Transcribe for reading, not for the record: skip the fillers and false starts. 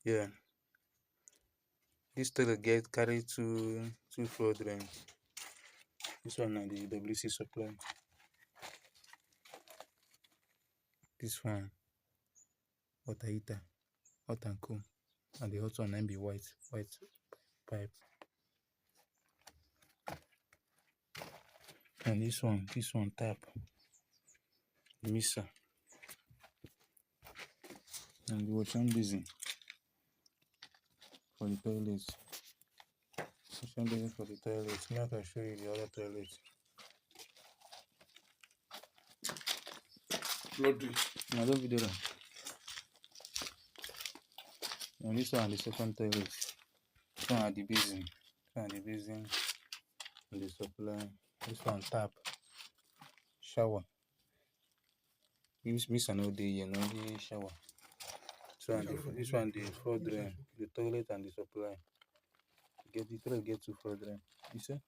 Yeah, this toilet carry two floor drains. This one na the WC supply. This one water heater, hot and cool, and the hot one na be white pipe. And this one tap, mixer, and the washing basin for the toilet. Washing basin for the toilet. Now I can show you the other toilet. Now don't video that. And this one the second toilet. This one at the basin. This one at the basin. And the supply. This one tap. Shower. This mixer no dey here, no dey shower. This one the floor drain, the toilet and the supply. The toilet get two floor drain. You see?